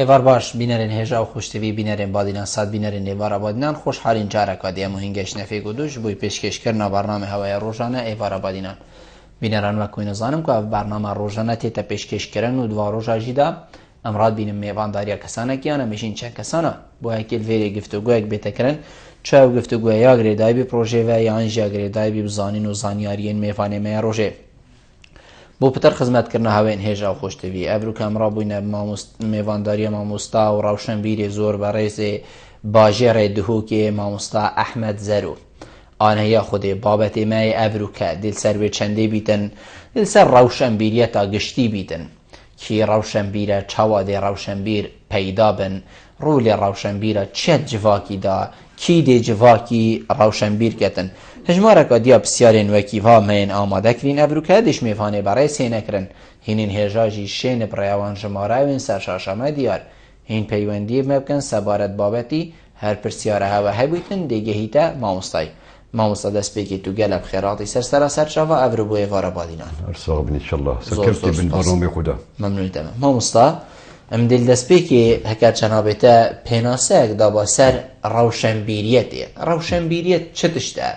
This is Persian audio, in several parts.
ایوار باش بینرین هجا و خوشتوی بینرین بادینان صد بینرین ایوار بادینان خوشحالین جارکا دیمو هنگش نفی گودوش بوی پیشکش کرنا برنامه هوای روزانه ایوار بادینان بینران وکوی نزانم که برنامه روزانه تیتا پیشکش کرن و دوا روزا جیدا امراد بینم میوان داریا کسانه کیانه میشین چند کسانه بو اکیل ویری گفتگو اک بیتا کرن چه گفتگو یا گریدای بی پروژه و یا انجا گریدای بی بزانین و زانیارین میوانه می روزه بو پتر خدمت کرنا هاوین هجا و خوشتوی ابرو که امرا بوینه میوانداری ماموستا و روشنبیر زور برایز باجر دهوکی ماموستا احمد زرو آنه یا خود بابت مای ابرو که دل سر به چنده بیتن دل سر روشنبیریتا گشتی بیتن کی روشنبیره چواد روشنبیر پیدا بن رول روشنبیره چه جواکی دا کی دی جواکی روشنبیر کتن هجمارک دیا بسیارین وکیوها مین آماده کرین ابرو که دش میفانه برای سینه کرن هینین هجاجی شین پریوان جماره و این سرشاشمه دیار هین پیوندی مبکن سبارت بابتی هر پرسیاره هوا هبویتن دیگه هیتا ماموستای ماموستا دست بگی تو گلب خیراتی سر شوا ابرو بوی وارا بادینان ارسال ان شاء الله سكرتي بن برنامه خدا ممنون تمام ماموستا ام دل دست بگی هکر جنابتا پیناسه اک دا با سر روشنبیریتی روشنبیریت چه تشته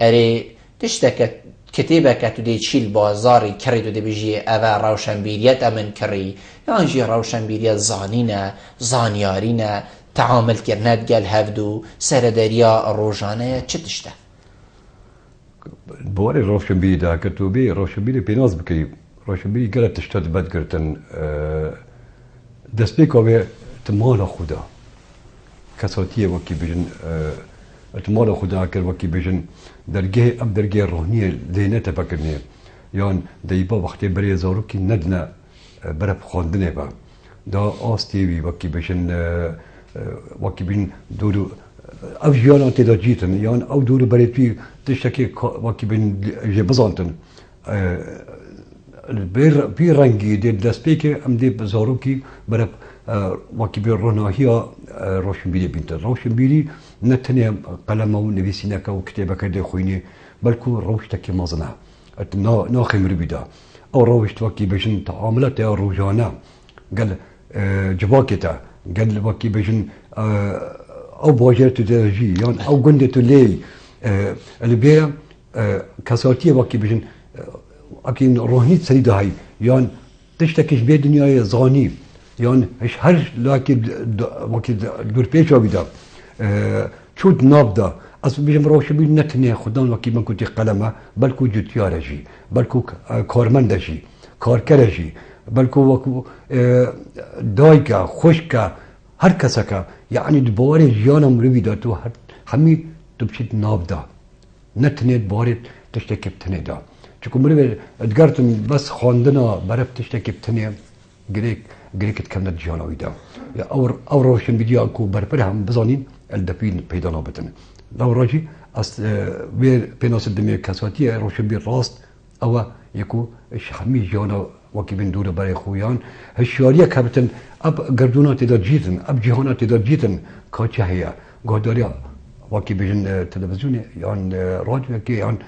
اره تشته که کتیبه که تو دی چیل بازاری کری تو دی بجی اوه روشنبیریت امن کری یا انجی روشنبیریت زانینه زانیارینه تعامل کرند گل هفدو سردریا روزانه چه تشته بواري روشنبيري دا كتوبي روشنبيري بيناز بكي روشنبيري قالت تشتد بد قرتن دست بيكوه تمالا خدا كساتيه وكي بيجن تمالا خدا كر وكي بيجن درجه اب درجه روحانيه لينه تفكرني يان دايبا وقت بري زاروكي ندنا برب خواندنه با دا آستيوي وكي بيجن وكي بيجن دورو او جيانا تدا جيتن يان او دورو بريتوي تشتكي وكي بين جبزانتن بي رنگي دي دسبيكي ام دي بزاروكي برب وكي بين روناهيا روشنبيري بنت روشنبيري نتني قلم و نويسينك و كتابك دي خويني بلكو روشتكي مازنا نا خمر بدا او روشت وكي بيجن تعاملات روجانا قال جباكتا قال وكي بيجن او باجرت درجي يعني او قندت لي اللي بيا كساتيه وكي بيجن اكين روحني سريده هاي يعني تشتكيش بي دنيا زاني يعني ايش هر لكن وكي دور بيش وبدا شود نابدا اصل بيجم روش بي نتني خدان وكي من كنت قلمه بلكو جتيارجي بلكو كارمندجي كاركرجي بلكو وكو دايكا خشكا هر کسکا یعنی دوباره جانم رو بیدار تو همی تو بشید نابدا نتنید بارید تشتکی بتنه دا چون مروی ادگرتم بس خواندنا برف تشتکی بتنه گریکت کمند جانوی دا او روشن بیدیا کو برپر هم بزانین الدپین پیدا نابتن لو راجی از ویر پیناس دمی کساتی روشن بی راست او یکو همی جانا وكي بين دولة برای خویان هشیاریه کبتن اب گردونات دا جیتن اب جهانات دا جیتن کاچه هیا گهداریا وكي بين تلفزيون يعني راديو كي يعني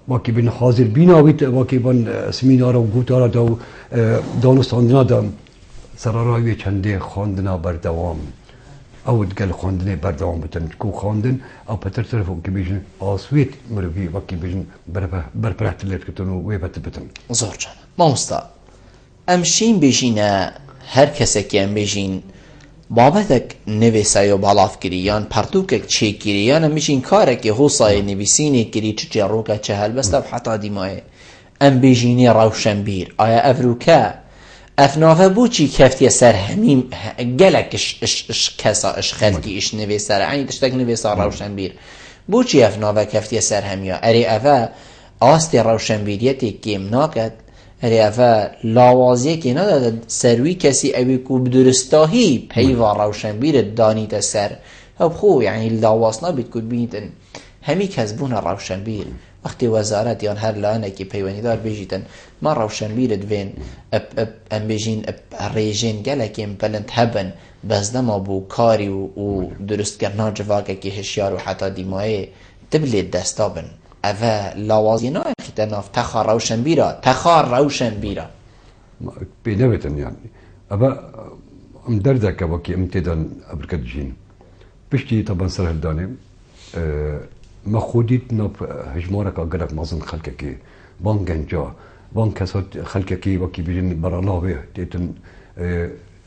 وكي بين حاضر بينا وكي بين سمينار وقوتارا دو دانستاندنا دا سراراوی چنده خواندنا بردوام او دقل خواندنه بردوام بتن کو خواندن او پتر طرف وكي بيجن آسويت مروي وكي بيجن برپرحت اللي تكتنو ويبت بتن زور جانا مامستا امشين بيجينا هر کسی ام بيجين بابتك نویسای و بالاف کریان پرتوکک چه کریان میشین کاره که حوصای نویسینی کری چه روکه چه هلبسته و حتی دیمایه ام بیجینی روشنبیر آیا افروکه افنافه بو چی کفتی سر همیم گلک کسا اش خلقی اش نویسار عینی تشتک نویسار روشنبیر بو چی افنافه کفتی سر همیا اری افا آستی روشنبیریتی کم ناکد اری افا لاوازیه که نداد سروی کسی اوی کو بدرستاهی پیوا روشنبیر دانیت سر هب خو یعنی لاوازنا بید کد بینیدن همی کذبون روشنبیر وقتی وزارت یان هر لانه که پیوانی دار بیجیدن ما روشنبیر دوین ام بیجین ریجین گلکیم بلند هبن بس نما بو کاری و درست کرنا جواکه که هشیار و حتی دیمایه دبلید دستابن اوه لاوازینا اخیطه ناف تخار روشنبیرا بینویتن يعني أبا ام دردك وكي امتدان ابركت جين بشتي طبعا سر هالداني ما خوديت نب هجمارك اقدر مازن خلقك بان جنجا بان كسات خلقك وكي بيجن برالله تيتن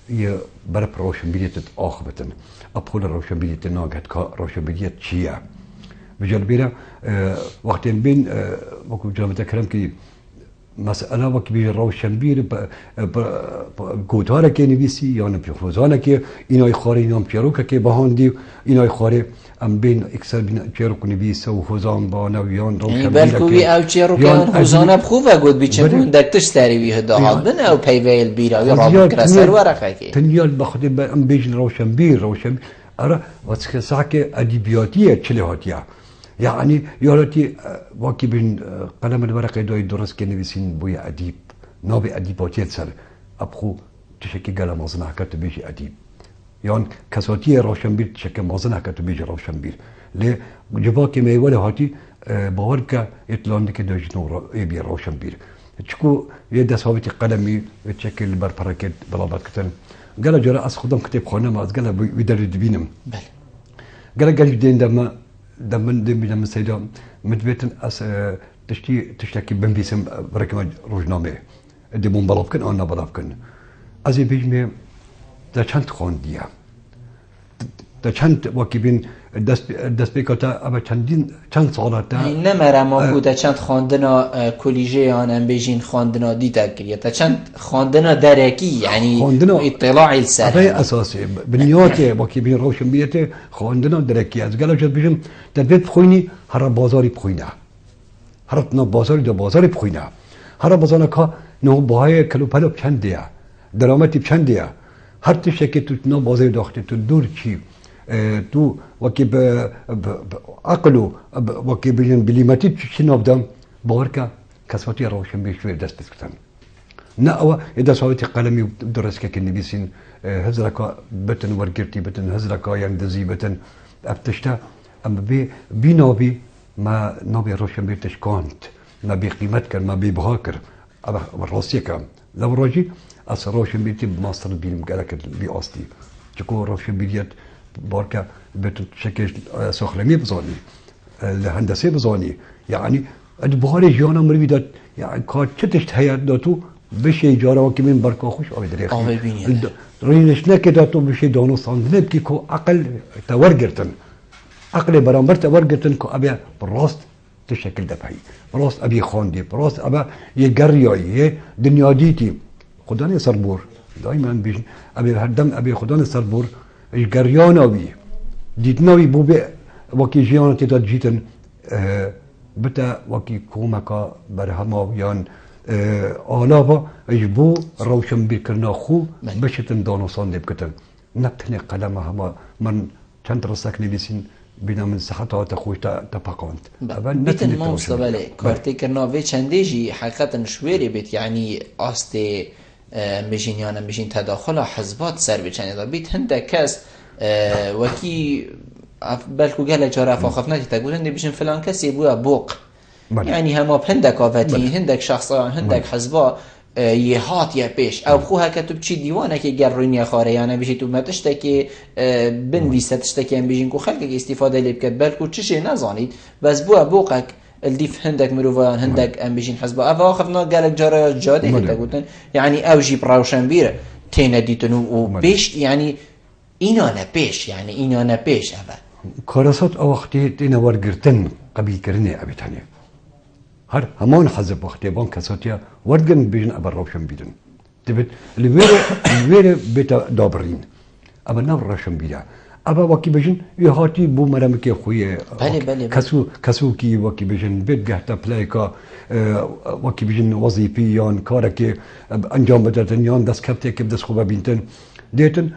يه برا روشن بيديت آخبتن أبخل روشن بيديت ناقد كا روشن بيديت شيا بجربينا وقتين بين وكو جربت كلام كي مسألة وكي بيجي روشن بير كوتارة كي نبيسي يعني بيخوزانا كي إنا يخاري نام بيروكا كي بهاندي إنا يخاري ام بين اکثر بین چیروک نویس و خوزان بانا و یان روشن بیره بلکوی او چیروک خوزان بخوفه گود بیچن من دکتش تریوی هداهات بن او پیویل بیره یا رابط کرسر ورقه که تنیال بخاطر ام بیجن روشن بیر ارا واسه ساکه ادبیاتیه چلهاتیه يعني يالتي واكي بين قلم الورقه دوي درس كنويسين بويا اديب نوبي اديباتيت سر ابخو تشكي قلم مصنع كتب بيجي اديب يعني كسوتي روشنبير تشكي مصنع كتب بيجي روشنبير ليه جباكي ما ولا هاتي باوركا يطلعندك دوج نور يبي روشنبير تشكو يد صوبتي قلمي تشكي البربركت بلابات كتن قال جرا اسخدم كتاب خونه ما قال بيدرد بينم قال جدين دم سيدا مدبتن اس تشتكي بنبيسم بركما روجنامه دي مون بلافكن انا بلافكن ازي بيجمي دا چند خونديه دا چند واكبين دست بيكاتا ابا چند سالاتا نمره ما بوده چند خواندنا کلیجه ام بیجین خواندنا دیتا کریه تا چند خواندنا درکی یعنی اطلاع السر هذا اساسي بنياتي واكبين روشن بيته خواندنا درکی از قالوا جد بيجم تدبيت بخويني هر بازاري بخوينا هرتنا بازاري ده بازاري بخوينا هر بازارنا کا نو باهای کلو پلو چنديه درامتی چنديه هر تشکی تو نو بازار داخته تو دور چی تو وكي بعقله وكي بليماتي شنو بدم بوركا كسوتي روشن بيشوي دست بسكتن نأوى إذا سويتي قلمي درس كنبيسين هزركا بتن ورقرتي بتن هزركا يندزي بتن أبتشتا أما بي ما نبي روشن بيتش كونت ما بقيمتك ما ببهاكر أبا راسيكا لو راجي أصل روشن بيتي بماستر بيلم قالك بأصلي تكون روشن بيت باركا بتشكل سخرمي بزاني الهندسه بزاني يعني ادباري جانا مريدات يعني كاتشتشت هيا داتو بشي جارا كمين بركا خوش او دريخي رينش نكداتو بشي دانو صندنب كي كو عقل تورغرتن عقل برامبر تورغرتن كو ابي براست تشكل دفعي براست ابي خوندي براست ابا يقرياي دنيا ديتي خداني سربور دائما بيجن ابي هدم ابي خداني سربور الجريانوي ديتناوي بوبي وكي جيانا تدات جيتن بتا وكي كومكا برهما يان آلابا اجبو روشن بيكرنا خو بشتن دانوسان دي بكتن نبتني قلم هما من چند رسك نبيسين بنا من صحتها تخوش تبقانت بيتن موصبالي كارتي كرناوي چنديجي حقيقة شويري بيت يعني آستي مجين يعني مجين تداخل حزبات سر بچنه بیت هنده کس وکی بلکو گله جاره افاخفناتی تقولن دی بشن فلان کسی بویا بوق يعني هما هندك آفتين هندك شخصا هندك حزبا يهات يا بيش او خو هكا تبچي ديوانه كي قررين خاره يعني بيجي تو متشتكي بن ويستشتكي ام بيجين كو خلق استفاده لي بكت بالكو تشي نزانيد بس بو بوقك الديف هندك مروفان هندك ام بيجين حزبا افا خفنا قالك جاره جاده هدا قلتن يعني او جيب راوشن بيره تينا ديتنو وبيش يعني اینا نپیش يعني اینا نپیش افا كارسات او وقتی تينا ورگرتن قبيل كرني ابيتاني هر همان حزب وقتی بان كساتيا ورگن بيجن ابر روشن بيدن تبت الويره بيتا دابرين ابا نور روشن بيدا ابا وكي بيجن يهاتي بو مرمكي خويه بله كسو كي وكي بيجن بيت قهتا بلايكا وكي بيجن وظيفي يان كاركي انجام بدتن يان دس كبتي كيف دس خوبا بينتن ديتن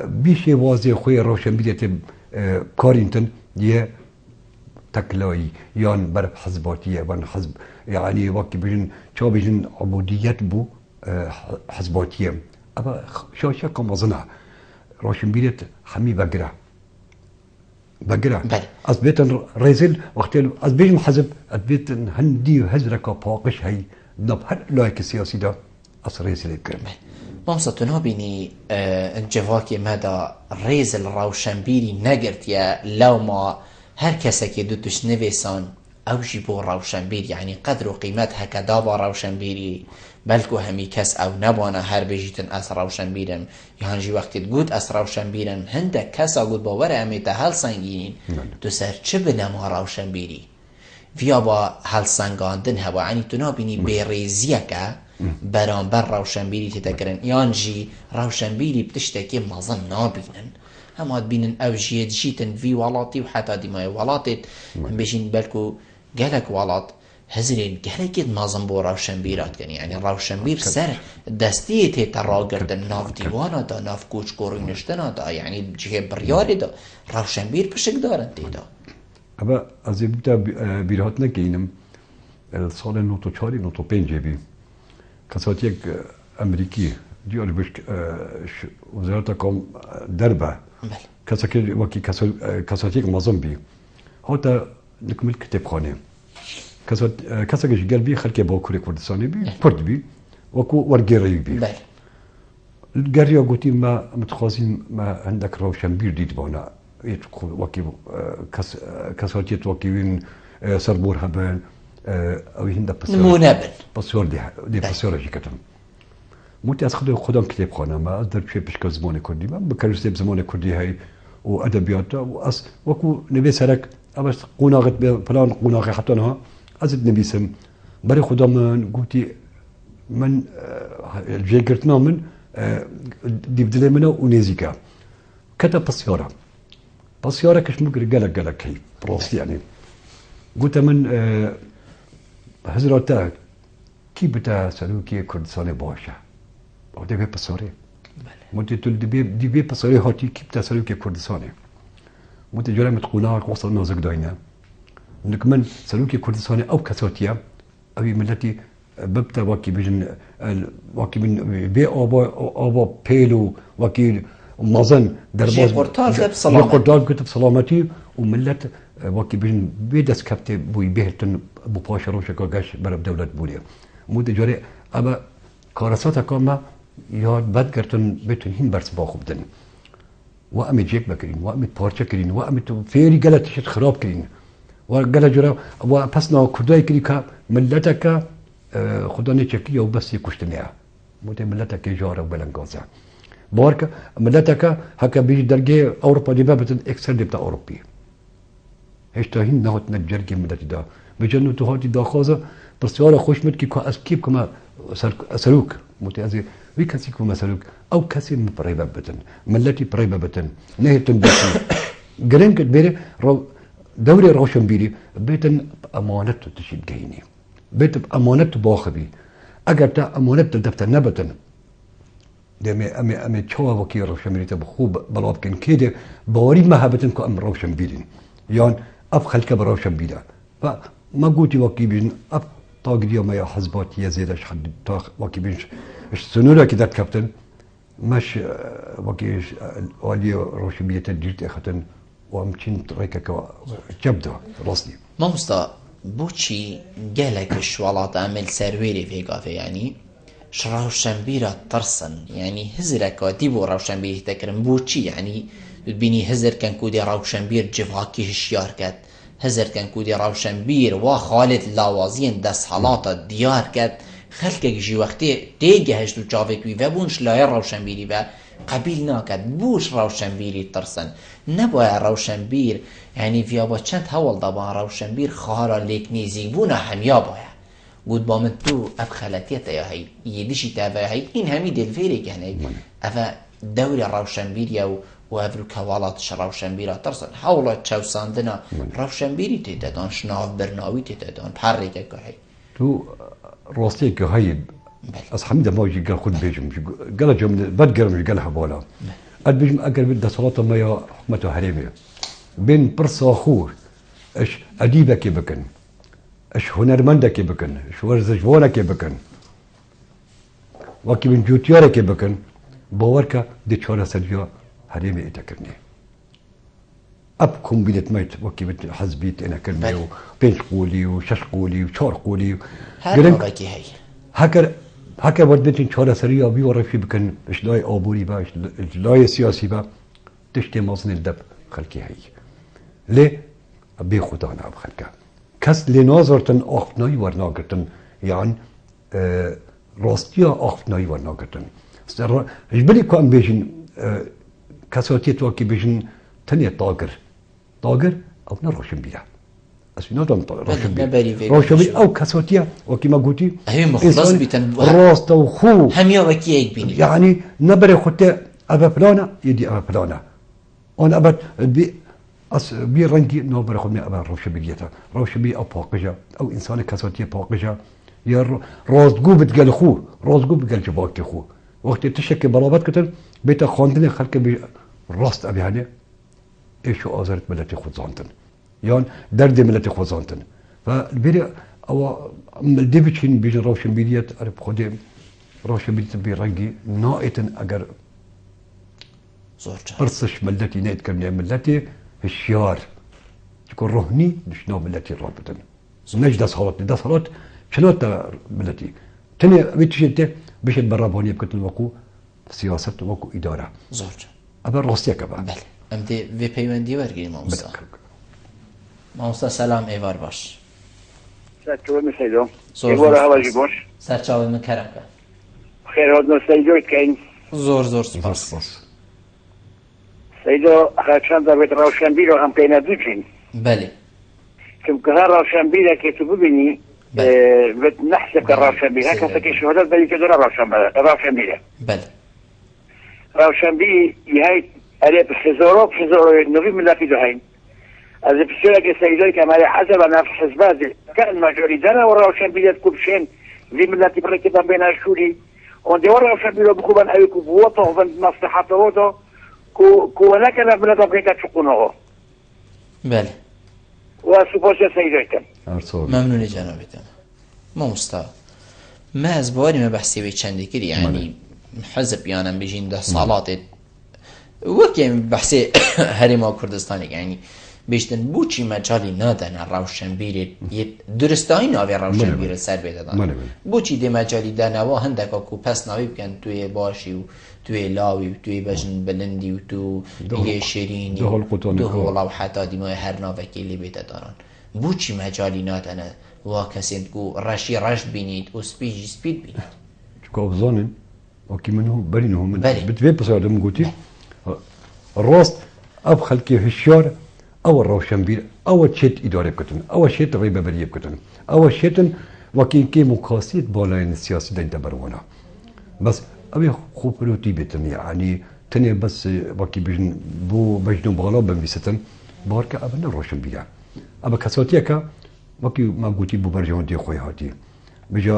بيشي وازي خويه روشن بيدت كارينتن يه تكلاي يان برب حزباتيه وان حزب يعني وكي بيجن شو بيجن عبوديات بو حزباتيه ابا شاشة كمازنا روشن بيدت حمي بقرة از بيتن ريزل وقتل از بيجم حزب از بيتن هندي هزركا باقش هي نب هر لايك السياسي ده از ريزل الكرم مامسا تو نبینی جواکی مدا ریز الروشنبیری نگرد یا لو ما هر کسی که دوتش نویسان او جی بو روشنبیر یعنی قدر و قیمت هکا دابا روشنبیری بلکو همی کس او نبانا هر بجیتن اس روشنبیرم یعنی جی وقتی گود اس روشنبیرم هنده کسا گود باور امی تا هل سنگینین تو سر چه بنما روشنبیری ویا با هل سنگاندن هوا یعنی تو نبینی بیریزیه که برانبر روشنبیری تتکرن یان جی روشنبیری بتشتکی مظن نابینن هما بینن او جید جیتن وی ولاتی و حتی دیمای ولاتت بشین بلکو گلک ولات هزرین گلکید مظن بو روشنبیرات کنی یعنی روشنبیر سر دستی تیتا را گردن ناف دیوانا دا ناف کوچ کورینشتنا دا یعنی جه بریاری دا روشنبیر پشک دارن تیتا اما از این بیتا بیرهات نگینم سال 94-95 بی کسات یک امریکی دیاری بش وزارت کام دربه کسا که وکی کسات یک مازن بی هاتا نکمل کتاب خانه کسا که جگر بی خلقی با کوری کردستانی بی کرد بی وکو ورگیری بی الگریا گوتی ما متخوازیم ما عندك روشنبیر دید بانا وکی کساتیت وکی وین سربور هبن او هنده پسیار دی پسیار جی کتم موتی از خودم کتاب خانم ما از در چه پشک زمان کردی من بکرسته زمان کردی های و ادبیات و از وکو نویسرک اما قناغت پلان قناغ حتی ها از نویسم برای خدا من گوتی من جیگرتنا من دیبدلی منو و نزیکا کتا پسیاره کش مگر گلک هی براستی یعنی قلت من هزراتا کی بتا سلوکی کردستان باشه او دیگه پساره مدت تل دیگه پساره هاتی کی بتا سلوکی کردستانه مدت جرا متقولار وصل نازک داینا انك من سلوکی کردستان او کساتیا اوی ملتی ببتا واکی بجن واکی من بی آبا پیلو واکی مازن درباز قرطال كتب سلامتي وملت واكي بين بيدس كابتي بوي بيهتن بو باشا روشا كاش برب دولة بوليا مود جاري اما كارساتا كاما ياد بد كرتن بيتن هين برس باخو بدن وامي جيك بكرين وامي بارچا كرين وامي فيري غلط شت خراب كرين وغلا جرا وپسنا كرداي كريكا ملتك خدا نچكي او بس يكشتنيا مود ملتك جارا بلنگازا بارك ملتك هكا بيجي درجة أوروبا دي بابتن إكثر دي بتاع أوروبي هيش تاهين نهوت نجرجة ملت دا بيجنو تهاتي دا خازة بس يارا خوش مت كي أسكيب كما سلوك متأذي وي كسي كما سلوك أو كسي من بريبة بتن ملتي بريبة بتن نهي تنبسي قرين كد بيري دوري روشنبيري بيتن أمانته تشيب جيني بيت أمانته باخبي أجر تا أمانته دفتر نبتن أمي تشوا وكي روشنبيري تبخوب بلاد كن كده بوري ما هبتن كو أم روشنبيرين يعني أبخل كبر روشنبيرا فما قلتي وكي بين أب طاق ديو ما يحزبات يزيد أش حد طاق وكي بينش سنورة كده كابتن مش وكي والي روشنبيري تديرت أختن وامتين ريكا جبده راسني ما مستا بوشي جالك شوالات عمل سرويري في قافي يعني روشنبيرة ترسن يعني هزرك ديبو روشنبيري تكرم بوشي يعني بيني هزر كان كودي روشنبير جفاكي هشيار كات هزر كان كودي روشنبير وخالد لاوازين دس حالات ديار كات خلقك جي وقتي تيجي هشتو جافك ويبونش لا روشنبيري با قبيل ناكت بوش روشنبيري ترسن نبا روشنبير يعني في ابا چند هول دبا روشنبير خارا ليك نيزيبونا هميا بايا قد با من تو اب خلاتيتا يا هي يدشي تابا هي ان همي دلفيري يعني افا دوري روشنبير يو وافرو كوالات روشنبير ترسن حولا تشوساندنا روشنبيري تيتدان شناف برناوي تيتدان بحريكا كهي تو راستي كهي از حمد موجي قال خد بيجم قال جم بدقرم قالها بولا البيجم اقل بده صلاة ما يا حكمته حريمه بين برصا خور اش اديبه كي بكن اش هنرمنده كي بكن اش ورزجوانه كي بكن وكي من جوتياره كي بكن باوركا دي چوره سرجو حريمه اتكرني ابكم بيت ميت وكي بت حزبيت انا كرني بين قولي وشش قولي وشور قولي هذا هي هكر هکه ورد بتین چهار سری آبی و رفی بکن اشلای آبوری با اشلای سیاسی با تشتی مازن دب خلکی هایی لی بی خدا ناب خلکه کس لی نازرتن آخنایی ورناگرتن یعنی راستیا آخنایی ورناگرتن اجبری که ام بیشن کساتیت واقعی بیشن تنی تاگر او نه روشن بیا اسمه نادم روشن بیا او کساتیا واقعی ما گویی همین مخلص بیتن راست و خو همیا وکی یک بینی یعنی نبره خودت ابا فلانه یدی ابا فلانه آن ابا بی رنگی نبره خود می ابا روشن بیتا روشن بی او پاکجا او انسان کساتیا پاکجا یا راستگو بتقال خو راستگو بتقال جواك خو وقت تشكي برابط كتن بيت خواندن خلق راست ابي هاني ايشو ازرت ملتي خود زانتن يان درد ملتي خود زانتن فالبيري او ديفيتشين بيجن روشن بيديت ارب خودي روشن بيديت بيرنجي نائتن اگر زورجا برصش ملتي نيت كرني ملتي الشيار تكون رهني شنو ملتي رابطن نجد صلات شنو ملتي تاني بيتشيت بيش برابوني بكتن وكو سياسة وكو إدارة زورجا أبا روسيا كبا بله امدي في پیوندی ورگیریم ماموستا سلام ایوار باش سرچوه مسیدو زور ایوار هواجی باش سرچاوه من کرم که خیر هاد نسیدو اتکین زور سپاس سیدو خاکشان در بیت روشنبی رو هم پینا دو چین بله چون که هر روشنبی را که تو ببینی بت نحسب كالروشنبي هكذا كشهادة بل كدر روشنبي بله روشنبي يهاي عليه بحزورو نوفي من لا في دهين از بسیاری که سیدایی که عملی حسب نفس حزبات كان مجوري دانا والروشنبي تكون شين في ملتي بركبا بين الشوري وندي والروشنبي لو بخوبان أي كبوطه وبن مصلحته وده كو هناك ملتا بريكا تشقونه بله وسبوسيا سيدايتم ممنونی جنابتم ماموستا ما از باری ما بحثی به چندی کردی یعنی حزب یانم بجین ده سالات وکی بحثی هرما کردستانی یعنی بیشتن بوچی مجالی نادن روشنبیر درستایی ناوی روشنبیر سر بیدادن بوچی دی مجالی دانوا هندکا کو پس ناوی بکن توی باشی و توی لاوی و توی بجن بلندی و تو یه شیرینی دو هولا و حتی دیمای هر ناوکی لی بیدادارن بوچی مجالی نادنه و کسی کو رشی رشد بینید و سپید بینید چکا افزانن وکی منو برینو من بتوی بسیادم گوتی راست اب خلقی هشیار او روشنبیر او چیت اداره بکتن او چیت ریبه بریه بکتن او چیتن وکی که مقاصد بالای سیاسی دین تبرونه بس ابي خوب روتي بيتن يعني تاني بس وكي بو بجنو بالا بميستن بارك ابنا روشن بيا ابا كساتيكا وكي ما قلتي بو برجون دي خويا هاتي بجا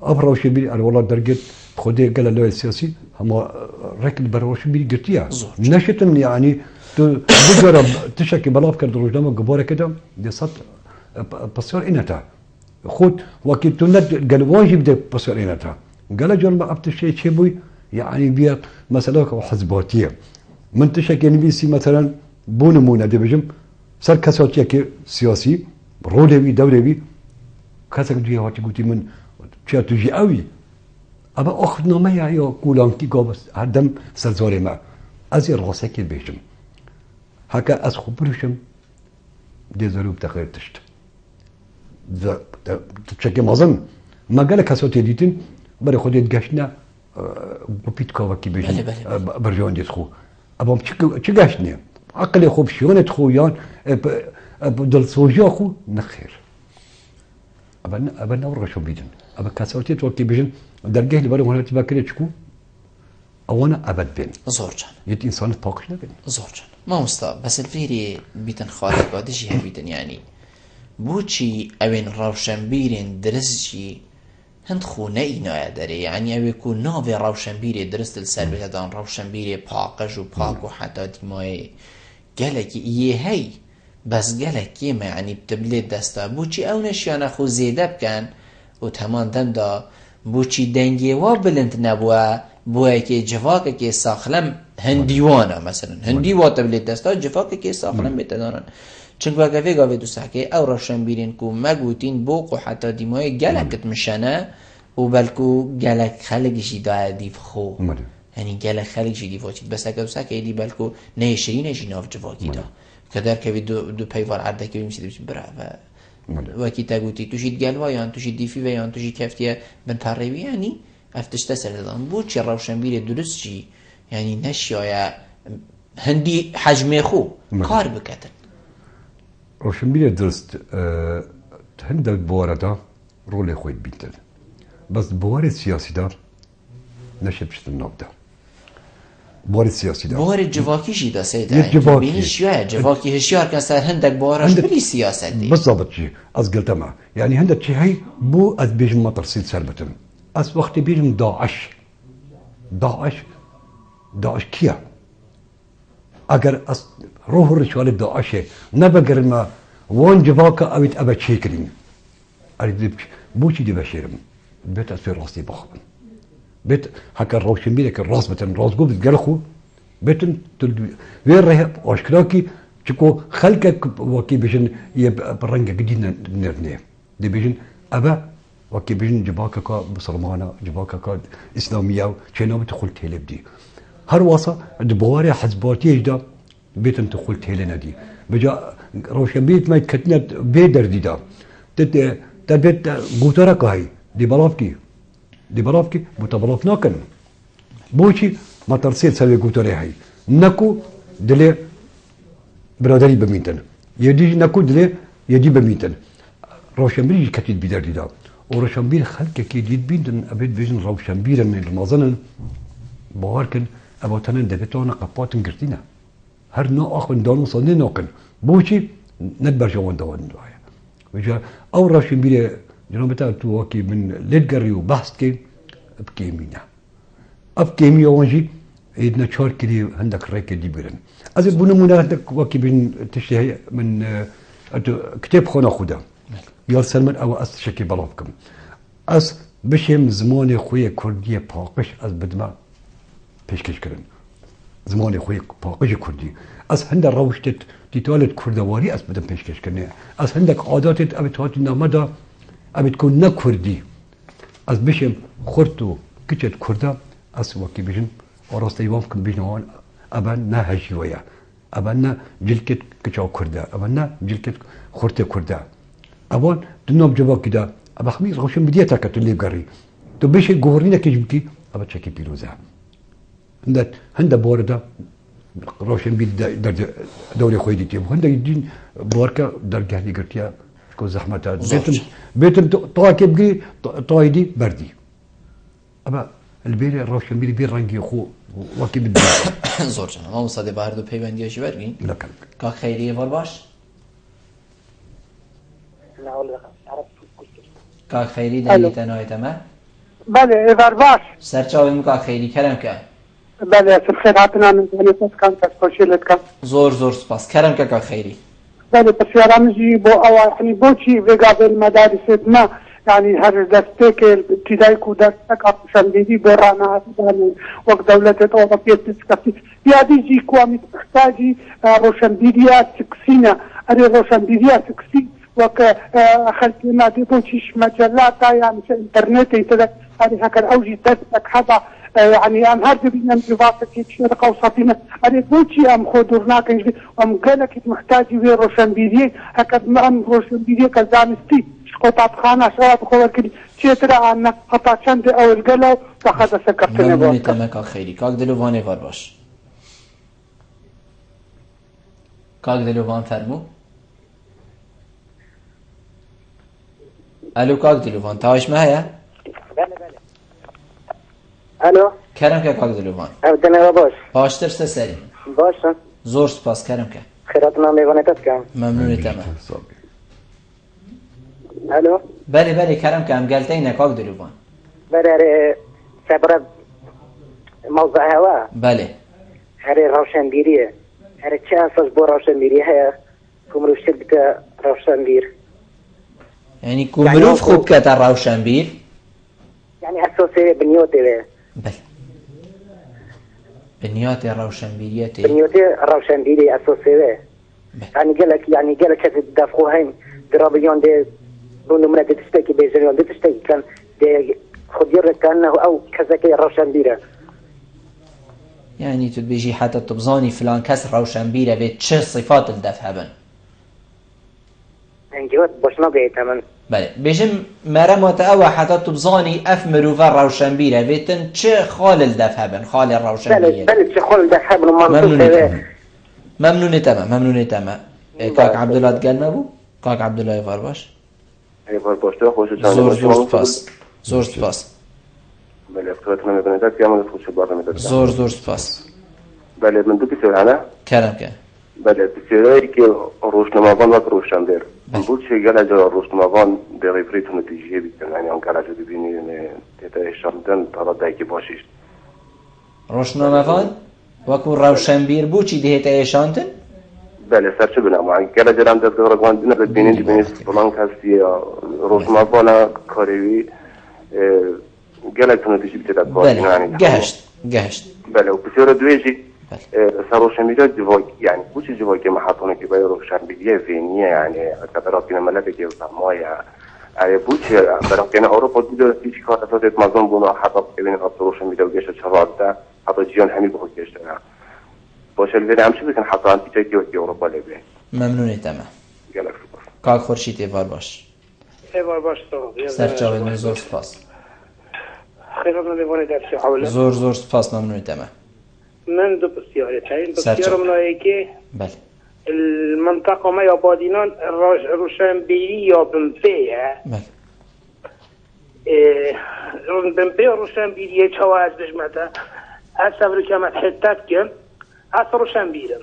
اب روشن بي والله درجت خدي قال له السياسي هما ركن بروشن بي قلتيها نشتن يعني تجرب تشكي بلاف كرد روجدام قباره كده دي صد بصير انتا خود وكي تند قال واجب ده بصير انتا قال جل ما أبت الشيء شبوي يعني بيا مثلا حزباتية من تشكي نبيسي مثلا بونمونا دبجم صار كساتية سياسي رودوي دولوي كسر جي هاتي قلتي من شيء تجي قوي أبا أخذنا ما يا كولانتي قابس هدم سرزاري ما أزي راسك بيجم هكا أز خبرشم دي ضروب تخير تشت تشكي مازن ما قال كساتية ديتين برای خودت گشنه بپیت کاوا کی بیشتر برجان دیت خو ابام چی گشنه عقل خوب شونت خو یان دل سوجا خو نخیر ابا نور شو بیدن ابا کساتی تو کی بیشتر درگه لی برای هنرتی بکره چکو اوانا ابد بین زورجان یت انسان پاکش نبین زورجان ما مستا بس الفيري بيتن خارج قادشي هبيتن يعني بوچي اوين روشنبيرين درسجي هند خونه اینا داره یعنی اوی کو ناو روشنبیری درست السر بهدان روشنبیری پاکش و پاک و حتی دیمای گلکی یه هی بس گلکی ما یعنی بتبلید دستا بوچی اونش یا نخو زیده بکن و تمام دم دا بوچی دنگی و بلند نبوه بوه که جواکه که ساخلم هندیوانا مثلا هندیوا تبلید دستا جواکه که ساخلم بتدانن چون وقتی گاوی دوسته که او روشنبیرین کو مگوتین بوق و حتی دیمای گلکت میشنه و بلکو گلک خلقشی دا دیف خو ماله یعنی گلک خلقشی دیف وچید بس اگه بسا که ایدی بلکو نهشری ناف جواکی دا که در که دو پیوار عرده که بیمشید بشید برا و وکی تگوتی توشید گلوا یا توشید دیفی و یا توشید کفتیه بن پروی یعنی افتش تسر دادن بود چی روشنبیر درست چی یعنی نشیایا هندی حجم خو کار بکتن روشنبیر درست هند بواردا رول خوید بیتن بس بوار سیاسی دار نشه بشت نابدا بوار سیاسی دار بوار جواکی شی دا سیده جواکی بینی شیوه جواکی هشیار کن سر هندک بوارش بلی سیاست دی بالضبط چی از قلت ما يعني هندك چی هی بو از بیجم ما ترسید سر بتن از وقت بیجم داعش کیا اگر از روح رشوال داعشه نبگر ما وان جواکا اوید ابا چه کریم اريد بو چی دی بشیرم بیت از فی راستی بخبن بیت حکر روشن بیده که راست بتن راست گو بتگل خو بیتن ویر ره آشکراکی چکو خلق وکی بیشن یه برنگ جدید نرنه دی بیشن ابا وکی بیشن جواکا کا مسلمانا جواکا کا اسلامیه چنو بتخل تلب دی هر واسه دبواري حزباتي اجدا بيتن تخل تهلنا دي بجا روشن بيت ما كتنا بيدر دي دا تبيت غوترا كاي دي بلافكي بوتا ناكن بوشي ما ترسيت سوي غوترا هاي نكو دلي برادري بميتن يدي نكو دلي يدي بميتن روشن بيت كتيت بيدر دي دا وروشن بيت خلق كي جيت بيتن ابيت بيجن روشن بيت من المظن باوركن ابوتنن دبتونا قباتن قرتينا هر نوع اخن دانو صني نوكن بوشي ندبر جوان دوان دوايا وجا او راشن بيري جنوبتا توكي من لدغري وبحث كي بكيمينا ابكيمي وانجي ايدنا تشور كدي عندك ريك دي بيرن از بنمونه عندك وكي بين تشتهي من كتاب خونا خدا يا سلمان او اس شكي بلافكم اس بشم زماني خويا كرديه باقش از بدما پیشکش کردن زمان خوی پاکش کردی از هند روشت دیتالت کردواری از بدن پیشکش کنه از هندک عاداتت ابتهات نامدا ابت کن نکردی از بشم خورتو کچت کرده از وکی بشن آراسته یوام کن بشن آن ابن نه هشیویا ابن نه جلکت کچاو کرده ابن نه جلکت خورته کرده ابان دنام جواب کده ابا خمیز روشن بدیه تاکتو لیب گری تو بشه گوهرینه کجبکی ابا چکی پیروزه هندا بوردا روشن بيد در دولة خويدي تيم هندا يدين بوركا در جهني قرتيا كو زحمة بيتم طاكي بقي طايدي بردي أما البير روشن بيد بير رنجي خو وكي بدي زور جانا ما مصادي باهر دو پیوندی هاشی برگین لكن که خیریه وار باش که خیری دلیت نهایت ما بله وار باش سرچاویم که خیری کرم که بله خیر هاتنا من زنیتت کم تشکیلت کم زور سپاس کرم که خیری بله بسیارامجی بو او يعني بوشي في المدارس ما يعني هر دستك ابتدائي كودر تكا شندي برانا وقت دولة أوروبية تسكتي يادي كوامي تحتاجي روشنبيديا سكسينا أري روشنبيديا سكسي وك خلقنا دي بوشيش مجلات يعني انترنت يتلا أري هكذا أوجي دستك هذا يعني أم هرد بينا مجواسة كيتشير قوصاتنا أري بوشي أم خودورناك أم قالك محتاجي في روشنبيديا هكذا أم روشنبيديا كزانستي قطعت خانه شوات خور کردی چه ترا آن حتی چند اول گلو فقط سکرتنه بود. ممنونم خیلی. کاغ دلوان وار باش. کاغ دلوان فرمو. الو کاغ دلوان تاش معايا؟ بله بله. الو. کرم که کاغ دلوان. دنیا باش. باشتر سری. باشم. زور سپاس کرم که. خیراتنا میوانتت کم. ممنونم. الو. بله کرم که هم گلته اینه کاغ دلوان. بله سبرد موضوع هوا. بله. هر روشنبیریه. هر چه اساس با روشنبیریه هست کمروش بتا روشنبیر. یعنی کمروف خوب که تا روشنبیر؟ یعنی اساس بنیاده. بله. بنیاد روشنبیریته. بنیاد روشنبیری اساسه. يعني قالك هذا دافعوهم درابيون دي بونو من هذا تشتكي بيجريون دي تشتكي كان دي خود يرى كأنه أو كذا كي روشن بيره يعني تبيجي حتى تبزاني فلان كسر روشن بيره بيت چه صفات الدفع هبن انجوات باش نبيت من بله بيجم مرمات او حتى تبزاني اف مروفا روشن بيره بيتن چه خال الدفع هبن خال الروشن بيره بله چه خال الدفع هبن ممنون تمام كاك عبد الله تقلنا بو كاك عبد الله يفار باش يفار باش تو خوش زور سپاس بله افتادت من بنده که همون خوش برنامه داد زور سپاس بله من دو بسیار هنه کرم که بله بسیاری که روشنموان و روشن در بود چه گله جا روشنموان در عبریت نتیجه بیتن یعنی اون گله جا ببینی تیتا اشامدن تا دایکی باشیش روشنموان وکو روشن بیر بو چی دهیتا اشاندن؟ بله سرچه بنام يعني كلا جرام ده دوران دينا بدينين دي بنيس بلان كاسي روشما بالا كاريوي جلا كانوا تيجي بتدا بله يعني جهشت بله وبصير دويجي صاروا شميجات جواك يعني كوش جواك ما حطونا كي بايرو شامبية فينية يعني كبراتنا ملاك كي وسمايا يعني بوش براتنا أوروبا دي تيجي كارثات مازون بونا حتى بين أطروش شميجات وجيش شراب ده حتى جيان حمي بخوكيش ده باشه الفيديو هم شو بكن حتى أنت تيجي وقت أوروبا لبيه ممنونی تمام يلا شكرا کاک خورشید ایوار باش سرچاوی من زور سپاس خیرم نمی‌وانه در چه حوله زور سپاس ممنونی تمام من دو بسیاره تاین بسیاره منایی که بله المنطقه ما یا بادینان روشنبیری یا بمپیه بله بمپی روشنبیری چوا از بجمته از سفر که من حتت کم از روشنبیرم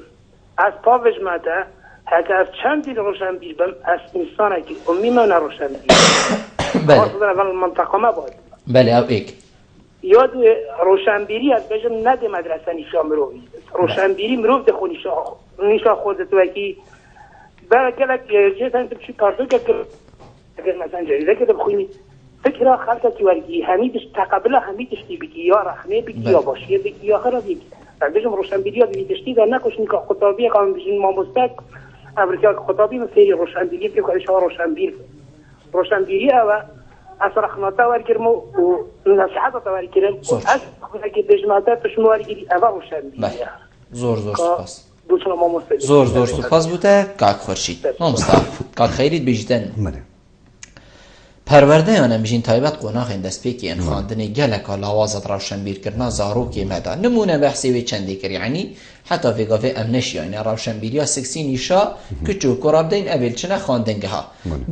از پا بجمته هک از چند دیل روشنبیر بم از انسانه که امی من روشنبیر بله خاصة اول المنطقه ما بود بله او ایک یاد روشنبیری از بجم نده مدرسه نیشا مروی روشنبیری مروف ده خود نیشا خودت وکی برای کلک جیتن تبشی کارتو که اگر مثلا جریده که بخوینی فکرها خلقه که ورگی همیدش تقبله همیدش دی بگی یا رخنه بگی یا باشیه بگی یا خرا بگی بجم روشنبیری ها دیدشتی در نکش نیکا خطابی قانون بجین ما مستق امریکا خطابی مثل روشنبیری که کارش ها روشنبیری ها از رخناتا ورگرمو و نصحاتا ورگرم از که بجماعتا تشمو ورگیری اوا روشنبیری زور سپاس دوچنا ما مستق زور سپاس بوده کاک خورشید ما مستقف کاک خیرید بیجتن پرورده آنم بجین تایبت قناخ این دست پیکی این خواندنی گلکا لاوازت روشن بیر کرنا زاروکی مدا نمونه بحثی وی چندی کر یعنی حتی فی گافه امنش یعنی روشن بیریا سکسی نیشا کچو کراب دین اول چنه خواندنگه ها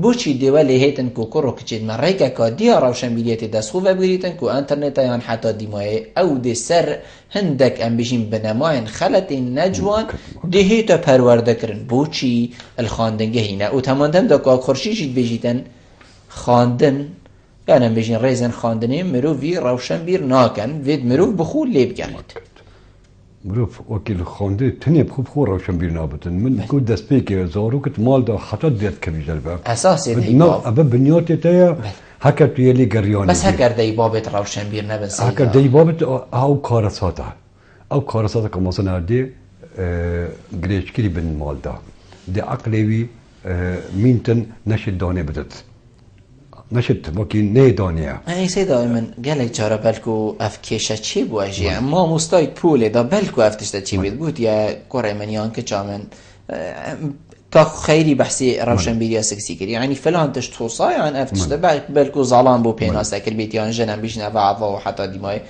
بوچی دیوالی هیتن کو کرو کچید من ریکا که دیا روشن بیریت دست خوبه بگیریتن کو انترنت یان حتی دیمای او دی سر هندک ام بجین بنماین خلط نجوان دی هیتا پرورده کرن بوچی الخواندنگه هینه او تماندم دا که خورشیشید بجیتن خواندن یعنی بجین ریزن خواندنی مروفی روشن بیر ناکن وید مروف بخور لیب گرد مروف وكيل خونده تني بخو روشن بیر نابتن من كود دست بيك زاروكت مال دا حتى ديت كبي جلبه اساسي ديباب ابا بنيوتي تايا هكا تيلي غريان بس هكر ديبابت روشن بیر نبن سيدا هكا ديبابت او كارساتا كماسنا دي گریشکری بن مال دا دي عقلوي مينتن نشد دانه بدت نشد وكي نه دانيه اي سي دائما قالك جارا بالكو اف كيشه چي بواجي ما مستايد پول دا بالكو افتشت چي بيت بود يا كوري منيان که چامن تا خيري بحثي روشن بيريا سكسي كري يعني فلان تشت توصاي عن افتشت بالكو ظلام بو بيناس اكل بيتيان جنن بيشنا بعضا وحتى ديماي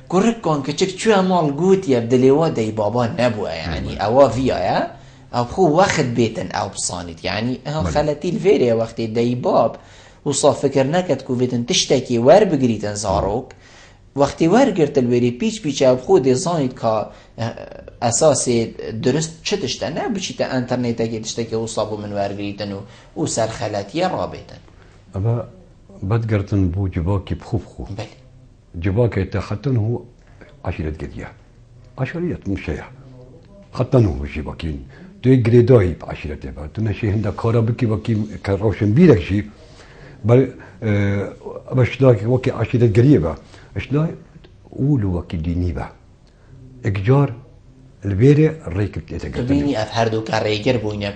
كورك كون كچك چو مال قوت يا بدليوا دي بابا نبوه يعني اوا فيا يا او خو واخد بيتن او بصانت يعني خلتي الفيريا وقت دي باب وصاف فكر نكت كوفيتن تشتكي ور بقريتن زاروك وقتی ور گرت الوری پیچ او خود زاید که اساس درست چه تشتنه بچیت انترنت اگه تشتكي وصابو من ور گریتن و سر خلطی رابطن اما بد گرتن بو جباكي بخوف بله جباكي تحتن هو عشرة قدية عشرية مشيع حتى هو جباكين دوي جريداي بعشرة تبع تنشي هندا كاربكي وكي كروشن بيرك شي بل بشلاك وكي عشرة قريبة اشلاي قولوا وكي دينيبة اكجار البيرة الريك بتاعتك ببيني أفهردو كريجر بوينا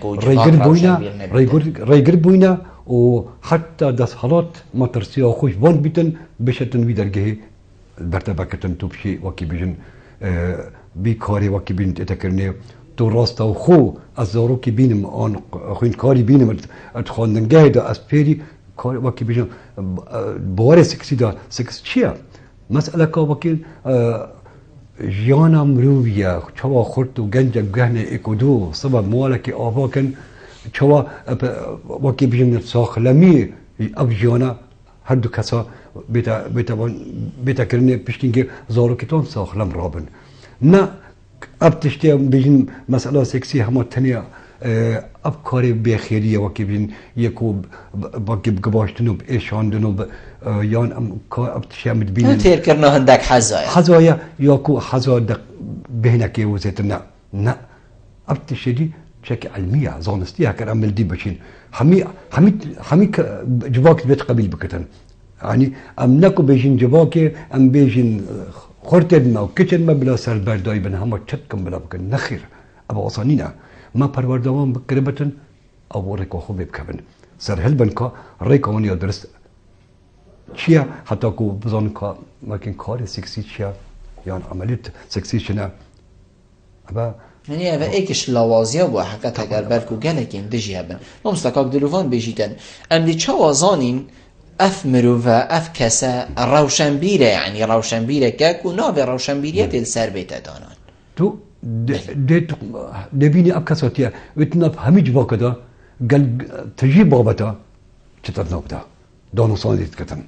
ريجر بوينا وحتى داس حالات ما ترسيها خوش بان بيتن بشتن بيدرجه البرتبة كتن توبشي وكي بيجن بيكاري وكي بين تتكرني تو راستا وخو أزارو كي بينم آن خوين كاري بينم أتخاندن جاهدا أسبيري كاري وكي بيجن بواري سكسي دا سكس چيا مسألة كا وكي جيانا مروفيا چوا خورت و گنج گهنه اکودو صبا موالك آبا كن چوا وكي بيجن ساخلمي اب جيانا هر دو کسا بیتا کرنه پشتینگه زارو کتان ساخلم رابن نه اب تشتی بیجن مسئله سکسی همه تنیا اب کاری بخیریه وکی بین یکو وکی بگباشتنو بایشاندنو یان اب تشتی هم بینن تیر کرنه هندک حزایا یا کو حزا دق بهنکی وزیت نه اب تشتی شك علمية زانستيها كان عمل دي بشين حمي جواك بيت قبيل بكتن يعني ام نكو بيجين جواكي ام بيجين خورتد ما وكتن ما بلا سر برداي بن هم تشتكم بلا بكن نخير ابا وصانينا ما پروردوان بكربتن او ريكو خو بكبن سر هلبنكا ريكو وني درس چيا حتى كو بزانكا ماكن كار سكسي چيا يعني عمليه سكسي شنا ابا يعني هذا ايكش لوازيا بو حقيقة اگر بالكو گلك ام دجي هبن مستقاق دلوفان بيجيتن ام دي چوازانين اف مروفا اف كسا روشنبيره يعني روشنبيره كاكو ناف روشنبيريه تل سر بيت دانان تو دبيني اب كساتيا وتنف هميج باكدا قال تجيب بابتا تتنوبدا دانو صانيت كتن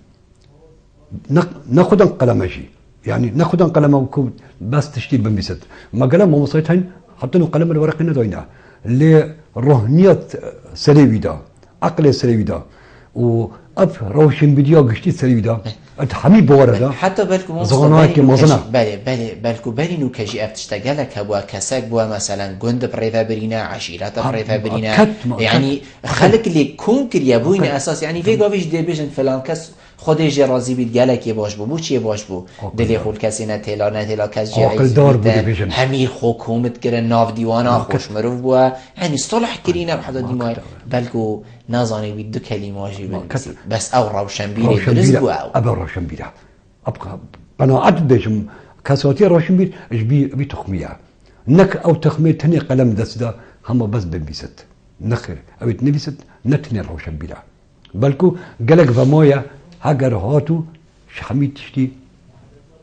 ناخذن قلمشي يعني ناخذن قلم بس تشتي بمبسط ما قلم ما وصيتهن حطينا قلم الورقنا دوينا اللي رهنيات سريويدا عقل سريويدا واب روشن فيديو قشتي سريويدا حمي بوردا حتى بالكم زغناك مزنا بالكم بالينو كجي افتشتغلك هو كساك بوا مثلا جند بريفا برينا عشيرات بريفا برينا يعني خلق لي كونكر يبوين اساس يعني في قافيش ديبيجن فلان كس خودش راضی بید گلکی باش بو چیه باش بو دلی خود کسی نتلا کس جایز بید همیر حکومت کرد ناف دیوانا خوش مروف بو یعنی صلح کرینه بحدا دیمای بلکو نازانی بید دو کلمه جی بس او روشنبیره درست بو او ابا روشنبیره ابقى قناعت بيجم كاسوتي روشنبير اش بي تخميه نك او تخميه تاني قلم دسدا هم بس بنبيست نخر او تنبيست نتني روشنبيره بلكو قالك فمويا اگر هاتو شحميت تشتي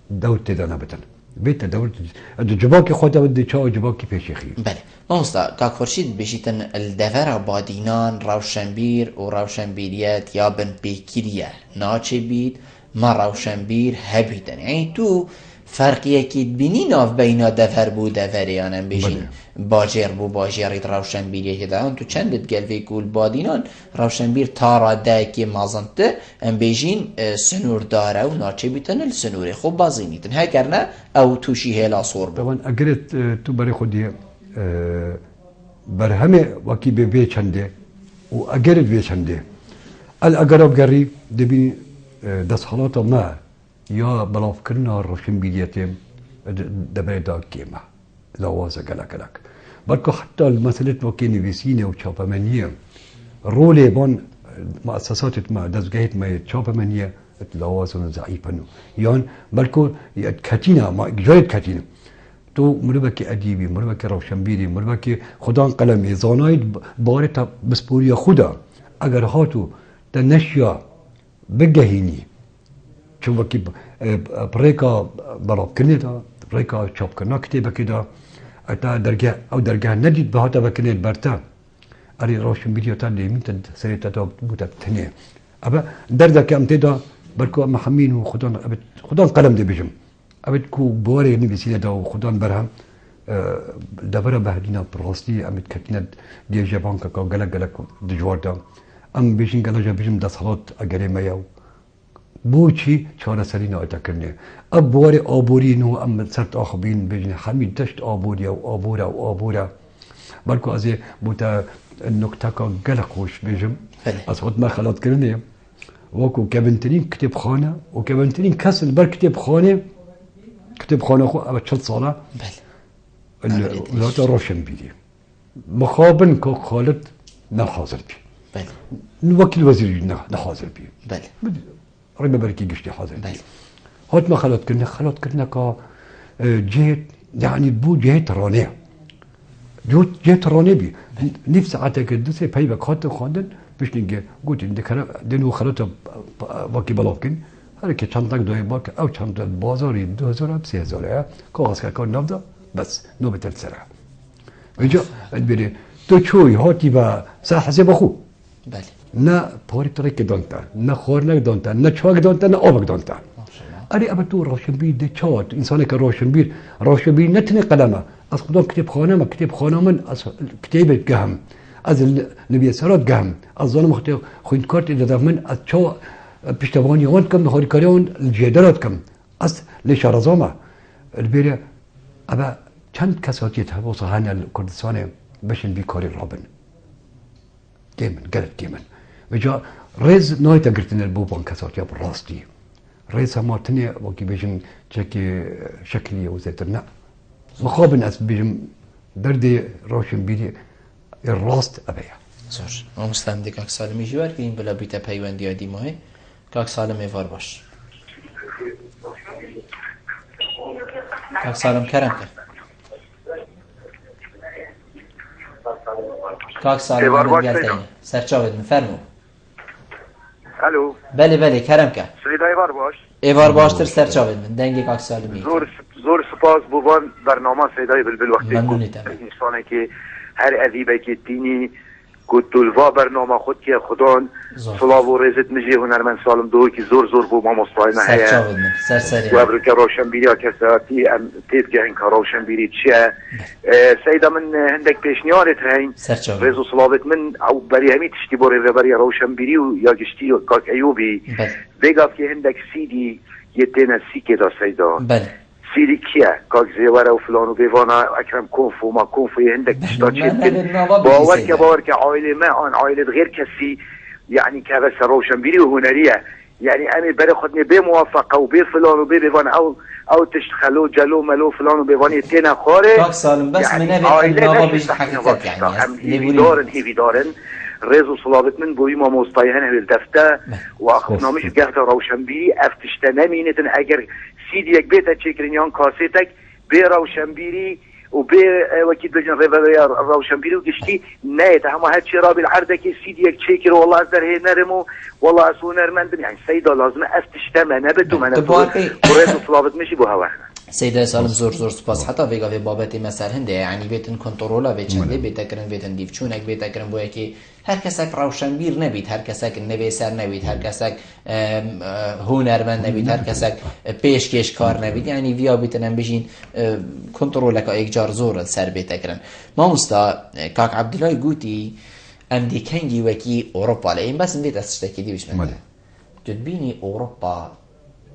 دولت دانا بتن بيت دولت جباكي خود ودي چا جباكي پیشخي بله مامستا كاك فرشيد بشيتن الدفر بادينان روشنبير و روشنبيريات يا بن بيكيريا ناچه بيد ما روشنبير هبيتن يعني تو فرقی که بینی ناف بینا دفر بو دفریانم بشین باجر بو باجری روشنبیری که دارن تو چندت گلوی گول بادینان روشنبیر تارا ده که مازنته ام بشین سنور داره و ناچه بیتن السنوری خوب بازینیتن هکر نه او توشی هلا صور بو طبعا اگرت تو برای خودی بر همه وکی به چنده و اگرت به چنده الاگراب گری دبی دست حالات ما یا بلاف کرنا روشنبیریتیم دبیدا کیما لوازه گلک بلکه حتی المسئله وکی نویسینه و چاپمنیه رول بان مؤسسات ما دزگهت ما چاپمنیه لوازن ضعیفنو یان بلکه کتینا ما جایت کتینا تو مربک ادیبی مربک روشنبیری مربک خدا قلمی زاناید بارتا بسپوری خدا اگر هاتو تنشیا بگهینی چون وقتی بريكا بلاب كني دا بريكا شوب كنا كتيبة كده أتا درجة نديد بهذا بكني برتا أري روشن فيديو تاني مين سريت تا بوتا تانية أبا درجة كم تدا بركو محمين وخدان قلم دي بيجم أبد كو بوري نبيسينا دا وخدان برهم دبرة بهدينا براسي أمد كتنا دي جبان كا جلك دجوار دا أم بيجين جلجا بيجم دا صلاة أجري مايو بوچی چهار سرین آتا کرنه اب بواری آبوری نو ام سرت آخبین بجنه همین دشت آبوری و آبورا بلکو از بوتا نکته که گل خوش بجم از خود ما خلات کرنه وکو کبنترین کتاب خانه و کبنترین کس بر کتاب خانه خو اول 40 ساله ولات روشنبیری مخابن که خالد نحاضر بی بله وکیل وزیر نحاضر بی بله رای ببرکی گشتی حاضر بی بله هات ما خلط کرنه که جهت يعني بو جهت رانه جهت رانه بي نفس ساعتك الدوسي بايبا خاطر خاندن باش نجي قلت عندك دنو خلطه باقي بلاكن هذا كي شنطك دوي باك او شنطه بازاري 2000 ب 3000 كاغاز كان نبدا بس نوبه السرعه اجا البري تو شوي هاتي با حساب اخو بله نا بوري طريق دونتا نا خورنك دونتا نا شواك دونتا نا اوبك دونتا أري أبدو روشنبير ده شات إنسان كروشنبير نتني قلمه أصلا كتاب خانه ما كتاب خانه من كتاب جهم از النبي سرات جهم الظالم خطي خوين كارت إذا من أشوا بيشتواني وان كم هاريكاريون الجدارات كم ليش رزامه البيرة أبا چند كساتيت هبوس هانا الكردستان بشن بيكاري رابن ديمن قلت ديمن وجا رز نايتا قرتنا البوبان كساتيا براستي رئيس مارتني وكي بيجن شكي شكلي وزيتنا مخابن اس بيجن دردي روشن بيدي الراست ابيع زور ما مسلم ديك سالم يجي وركين بلا بيتا پیوندی ادی ماه کاک سالم ایوار باش کاک سالم کرم کرد کاک سالم من گلتين سرچاوت مفرمو الو بله کرم کرد سيد ايوار باش ایوار باشتر سرچاوت من دنگی کاک سالمی زور سپاس بوبان برنامه سيداي بلبل وقتی ممنونیتم انسانه که هر ادیبه که دینی گوتولوا برنامه خود که خدان صلاح و رزت مجی هنرمند سالم دو که زور بو ما مصطفی هيا سرچاوت من سرسری و ابرك روشن بيري كساتي ام تيبقى انك روشن بيري تشا سيدا من هندك بيشنيارت هين رزو صلابت من او بري همي تشتي بوري بري روشن بيري ويا جشتي كاك ايوبي بيقاف كي هندك سيدي يتنا سيكي دا سيدا بله سيدي كيا كاك زيوارا وفلان وبيوانا اكرم كونفو ما كونفو هندك تشتاچي باورك عائلة ما ان عائلة غير كسي يعني كبس روشن بيري وهنريه يعني أنا بري خدني بموافقة وبفلان وبيفان أو تشتخلو جلو ملو فلان وبيفان يتينا خارج كاك سالم بس يعني من أبي النابا بيش حقيقة يعني هيفي دارن رزو صلابت من بوي ما مستيهن بالدفتة وأخذنا مش جهة روشن بيري أفتشتنا مينتن أجر سيديك بيتا تشيكرينيان كاسيتك بروشن بيري وبي وكيد بجن ريفا روشن بيري وقشتي نايت هم هادشي رابي العرضة كي سيديك تشيكر والله أزدر هي نرمو والله أسو نرمندن يعني سيدة لازم أفتشتما نبتو ما نبتو وريزو صلابت مشي بو هوا سيدة سالم زور سپاس حتی ویگا وی بابتی مثل هنده یعنی بیتن کنترولا وی چنده بیتکرن بیتن دیفچونک بیتکرن بویا که هر کسک روشنبیر نبید هر کسک نویسر نبید هر کسک هنرمند نبید هر کسک پیشکش کار نبید یعنی ویا بیتنم بشین کنترولک اگجار زور سر بیتکرن ما مستا کاک عبدالله گوتی ام دی کنگی وکی اوروپا لئیم بس اندید استشتاکی دی بشمنده تدبینی اوروپا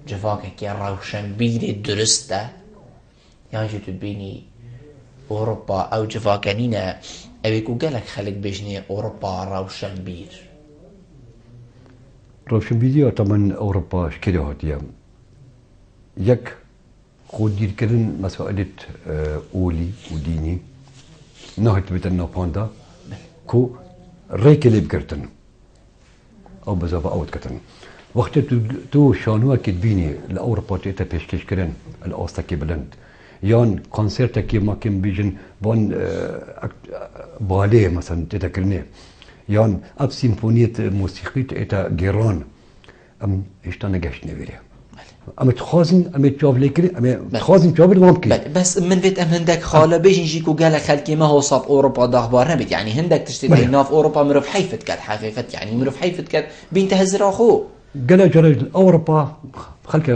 جواك كي روشنبير درسته يعني جو تبيني أوروبا أو جواكنينا أبيكو قالك خلق بجني أوروبا روشنبير روشنبيري طبعا أوروبا شكله هاتيا يك خود دير كرن مسائل أولي وديني نهت بتنا باندا كو ريكلي بكرتن أو بزافة أوت كتن وقت تو شانوه که بینی لأوروپا تیتا پیشکش کرن الاستا که بلند یان کنسرتا که ما کم بیجن بان باله مثلا تیتا کرنه یان اب سیمفونیت موسیقی تیتا گیران ام اشتا نگشت نویره اما تخازن اما تجاب لكري اما تخازن تجاب الممكن بس من فيت ام هندك خاله بيجي نجيكو قال خلكي ما هو صاب اوروبا داخبار نبت يعني هندك تشتري ناف اوروبا مرف حيفت كات حقيقه يعني مرف حيفت كات بين تهزر اخو قال جرى اوروبا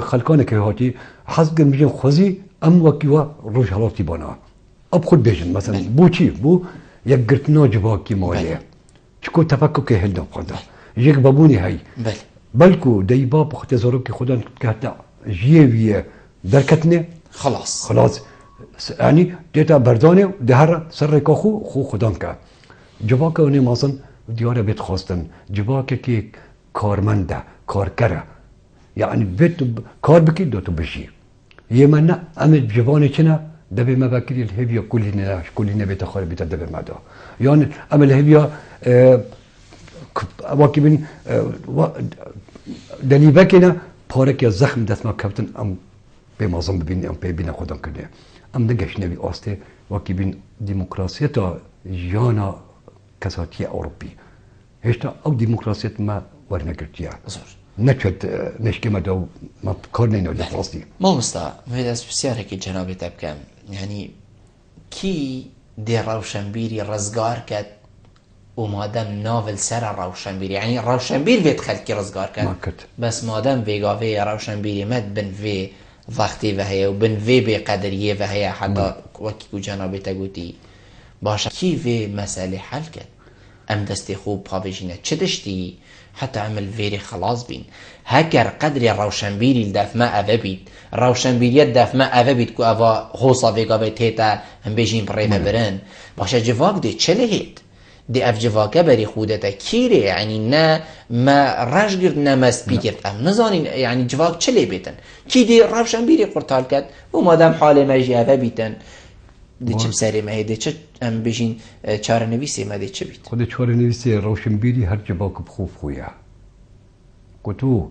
خلكانه كهاتي حسب مجن خوزي ام وكيوا روج هلاتي بانا اب خود بيجن مثلا بوچي بو يقرتنا جباكي ماليه چكو تفكك هندو قدا يك بابوني هاي بلكو دايبا بختزارو كي خدان كاتا جيويه دركتني خلاص يعني ديتا بردانه دهر سرك خو خدان كا جباكه وني مازن دياره بيت خواستن جباكه كي کارمنده کارگره یعنی بیت کار بکی دو تو بشی یه من ام جوانی چنه دبي ما بكري الهبية كلنا بيتخارب بيتدبر معده يعني أما الهبية واكبين دني بكنا بارك يا زخم دست ما كابتن أم بمازم ببين أم ببين خودم كده أم نجش نبي أسته واكبين ديمقراطية جانا كساتية أوروبي هشتا أو ديمقراطية ما ورنا كرتيا نشد نشكي ما دو ما بكرنين ولا فلسطين ما مستا هذا بسيار هيك جنابي تبكم يعني كي دي روشنبيري رزقار كات ومادام نوفل سر روشنبيري يعني روشنبير فيت خلكي رزقار كات بس مادام فيغا في روشنبيري مد بن في وقتی وهی و بن وی به قدریه وهی حتی وکی کو جنابی تگوتی باشه کی وی مسئله حل کرد ام دستی خوب پاویجینه چه دشتی حتی عمل ویری خلاص بین هگر قدر روشنبیری الدف ما اوه بید روشنبیریت دف ما اوه بید که اوه خوصا ویگا به تیتا هم بیجین پریمه برن باشه جواک دی چه لهید دی اف جواکه بری خودتا کیره یعنی نه ما رش گرد نه مست بگرد ام نزانین یعنی جواک چه لی بیتن کی دی روشنبیری قرطال کد و مادم حال مجی اوه بیتن دی چه بسری مهی دی چه ام بیشین چاره نویسی ما دی چه بیت خود چاره نویسی روشنبیری هر جواک بخوف خویا کتو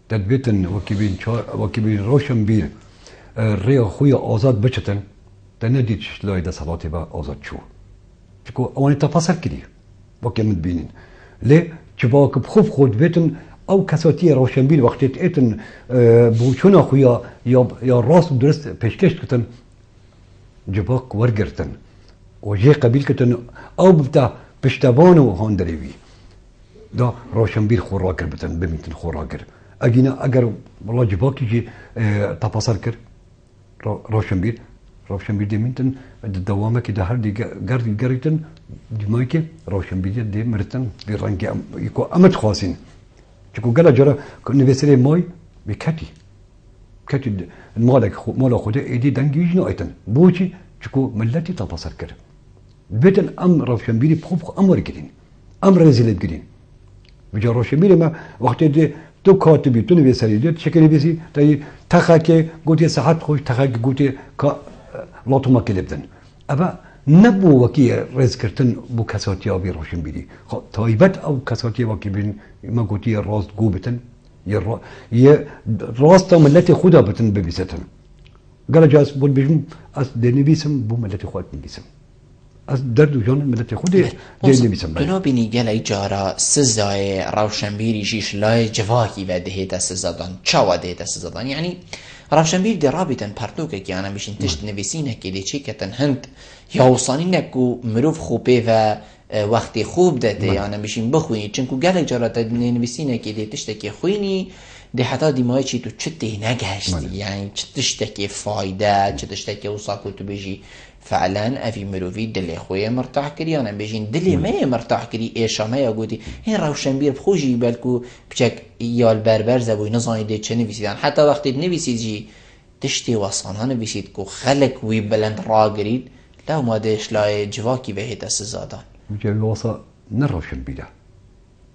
تدبیتن وکی بین روشنبیر ریا خویا آزاد بچتن تندید شلای ده صلاتی با آزاد شو چکو اوانی تفاصل کردی وکی مدبینین لی جواک بخوف خود بیتن او کساتی روشنبیر وقتی ایتن بوچونا خویا یا راست و درست پیشکش کتن جواک ورگرتن و جه قبیل کتن او ببتا پشتوانو هاندریوی دا روشنبیر خوراگر بتن بمینتن خوراگر اگر والله جواکی جی تفاصل کرد روشنبیر دیمینتن دوامه که ده هر دی گریتن دیمایی که روشنبیر دی مرتن دی رنگی یکو امت خواستین چکو گلا جرا نویسری مای بی کتی مالا خوده ایدی دنگیش نایتن بوچی چکو ملتی تفاصل کرد بیتن ام روشنبیری بخوب امر گرین ام رزیلت گرین بجا روشنبیر ما وقتی دی تو کاتبی تو نویسری دی شکلی بیسی تایی تخاکه گوتی صحت خوش تخاکه گوتی که لاتو ما کلبدن اما نبو وکی رز کردن بو کساتی آبی روشنبیری تایبت او کساتی وکی بین ما گوتی راست گو بتن یه راست ملت خدا بتن ببیستن قال جاس بول بيجم أس دنبيسم بو ملتي خوات نبيسم أس درد وجان ملتي خودي دنبيسم بنا بینی گلی جارا سزای روشنبیری جیش لای جواکی و دهیت سزادان چاوا دهیت سزادان یعنی روشنبیر دی رابطن پرتوکه که انا میشین تشت نویسینه که دی چی کتن هند یا وصانینه که مروف خوبه و وقتی خوب داده یعنی میشین بخوینی چونکو گلی جارا تا نویسینه که دی تشت که خوینی دی حتی دیمای چی تو چتی نگشتی یعنی چتشتکی فایده چتشتکی وصاکو تو بجی فعلا افی مروفی دلی خوی مرتاح کری یا نبیجین دلی می مرتاح کری ایشامه یا گویی این روشنبیر بخوشی بلکو بچک یال بربر زبوی نزانیده چه نویسیدن حتی وقتی نویسید جی تشتی وصانه نویسید که خلق وی بلند را گرید لو مادهش لای جواکی بهیت سزادان جوی واسا نه روشنبیره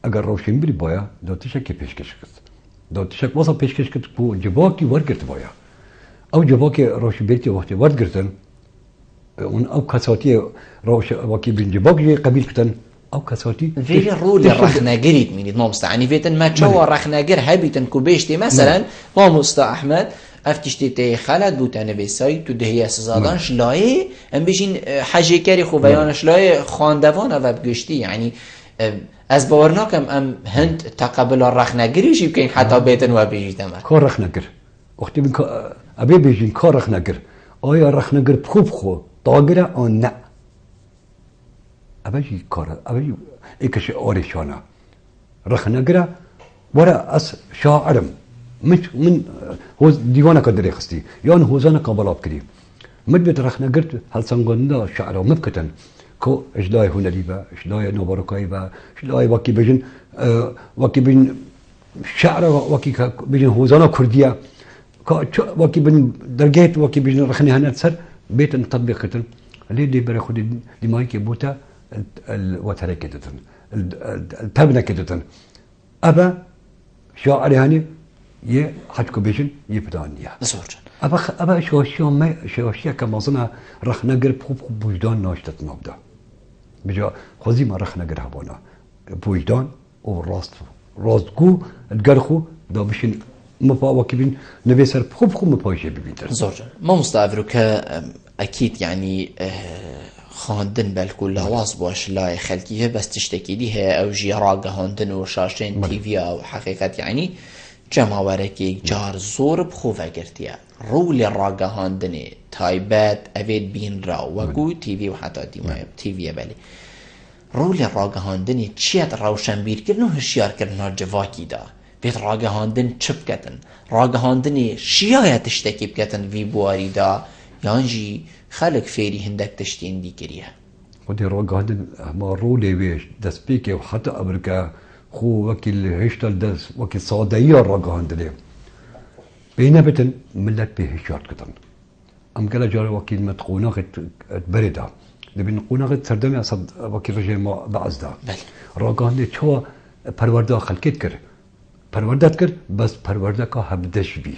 اگر روشنبیری بایا داتشکی پیشکش کرد داتشک واسا پیشکش کرد که جواکی ورگرد بایا او جواکی روشنبیری وقتی ورگردن اون او کساتی روش وکی بنجباگی قبیل کردن او کساتی ویل رول رخنگرید مینید ما مستعنی ویتن ما چوا رخنگر هبیتن کو بیشتی مثلا ما مستا احمد افتشتی تی خالد بوتن بیسای تو دهی سزادانش لایه ام بیشین حجی کری خوبیانش لایه خواندوان و بگشتی یعنی از باورناکم ام هند تقبل رخنگری شی که حتی بیتن و بیجیدم کار رخنگر وقتی بین ابی بیجین کار رخنگر آیا رخنگر خوب خو طاقرة أو لا أبجي كارا أبجي إيكش أوريشانا رخنقرة ورا أس شاعرم مش من هو ديوانا قدري خستي يعني هو زانا قبلات كريم مدبت رخنقرت هل سنقلنا شعره مبكتن كو إجلاي هنا ليبا إجلاي نوبركايبا إجلاي وكي بيجن وكي بين شعره وكي بيجن هو زانا كردية وكي بين درجات وكي بيجن رخني هنا سر بيتن تطبيق كتن اللي دي برا خد دي مايكي بوتا الوتر كتن التبنة كتن أبا شاعر هاني یه حد کو بیشن یه پدانیه زور ابا شوشیا كمازنا رخ نقر بخوب بوجدان ناشتت نبدا بجا خوزي ما رخ نقر هبونا بوجدان او راستگو الگرخو دا بشن مفا وكبين نبيسر بخوب مفاجئ ببيتر زور ما مستعفرو اكيد يعني خواندن بالكل لواز باش لا خلقيه بس تشتكي ليها او جي راقه هوندن وشاشين تيفي او حقيقة يعني جمع ورکی جار زور بخوفه گرتیه رول راگه هاندنی تایبت اوید بین را وگو تیوی و حتی تیوی بلی رول راگه هاندنی چیت روشن بیر کرن و هشیار کرن جواکی دا بید راگه هاندن چپ کتن راگه هاندنی شیایت اشتکی بکتن وی بواری دا یانجی خلق فیری هندک تشتین دی کریه ودي راگه هاندن ما رولی ویش دست بیکه و حتی امریکا خو وكيل هشتل دس وكيل صادية الرقهان دليم بينا بتن ملت به هشات كتن أم قال جاري وكيل متقوناغ بردا لبين قوناغ سردمي أصد وكيل رجال ما بعزدا الرقهان دي شو پرورده خلقت كر پروردت كر بس پرورده كا هبدش بي